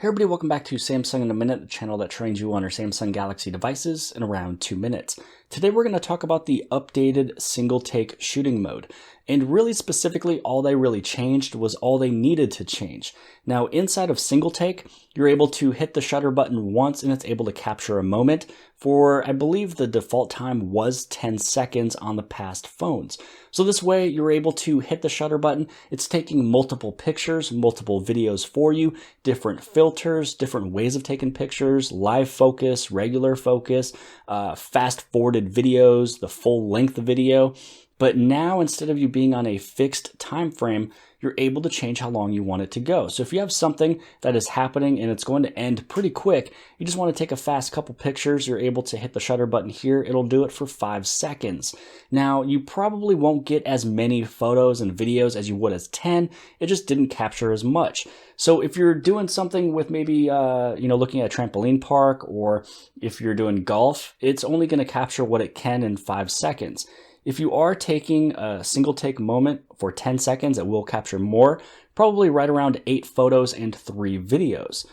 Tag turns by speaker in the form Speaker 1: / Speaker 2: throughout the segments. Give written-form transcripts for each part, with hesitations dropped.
Speaker 1: everybody, welcome back to Samsung in a Minute, the channel that trains you on your Samsung Galaxy devices in around 2 minutes. Today we're going to talk about the updated single take shooting mode. And really specifically, all they really changed was all they needed to change. Now inside of single take, you're able to hit the shutter button once and it's able to capture a moment for, I believe the default time was 10 seconds on the past phones. So this way you're able to hit the shutter button. It's taking multiple pictures, multiple videos for you, different filters, different ways of taking pictures, live focus, regular focus, fast forwarded videos, the full length video. But now instead of you being on a fixed time frame, you're able to change how long you want it to go. So if you have something that is happening and it's going to end pretty quick, you just want to take a fast couple pictures, you're able to hit the shutter button here. It'll do it for 5 seconds. Now, you probably won't get as many photos and videos as you would as 10. It just didn't capture as much. So if you're doing something with maybe, looking at a trampoline park, or if you're doing golf, it's only going to capture what it can in 5 seconds. If you are taking a single take moment for 10 seconds, it will capture more, probably right around 8 photos and 3 videos.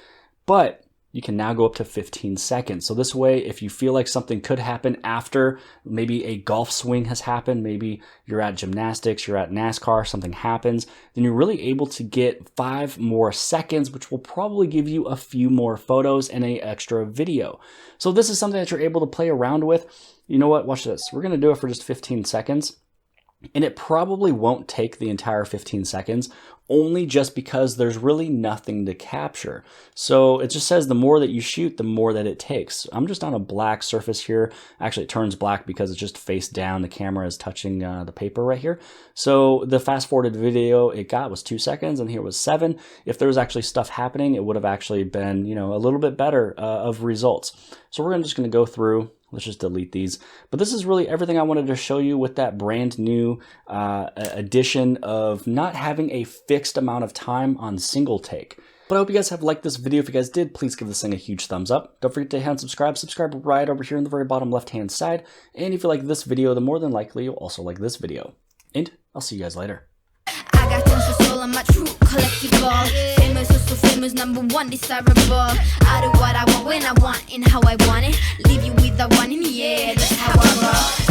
Speaker 1: But you can now go up to 15 seconds. So this way, if you feel like something could happen after maybe a golf swing has happened, maybe you're at gymnastics, you're at NASCAR, something happens, then you're really able to get 5 more seconds, which will probably give you a few more photos and an extra video. So this is something that you're able to play around with. You know what? Watch this. We're going to do it for just 15 seconds. And it probably won't take the entire 15 seconds, only just because there's really nothing to capture. So it just says the more that you shoot, the more that it takes. I'm just on a black surface here. Actually, it turns black because it's just face down. The camera is touching the paper right here. So the fast forwarded video it got was 2 seconds, and here was 7. If there was actually stuff happening, it would have actually been, a little bit better of results. So we're just going to go through. Let's just delete these. But this is really everything I wanted to show you with that brand new addition of not having a fixed amount of time on single take. But I hope you guys have liked this video. If you guys did, please give this thing a huge thumbs up. Don't forget to hit subscribe. Subscribe right over here in the very bottom left-hand side. And if you like this video, then more than likely you'll also like this video. And I'll see you guys later.
Speaker 2: I got tons of soul on my true collectible. Famous, so famous, #1 desirable. I do what I want when I want and how I want it. Leave you with the one in the air, that's how I roll.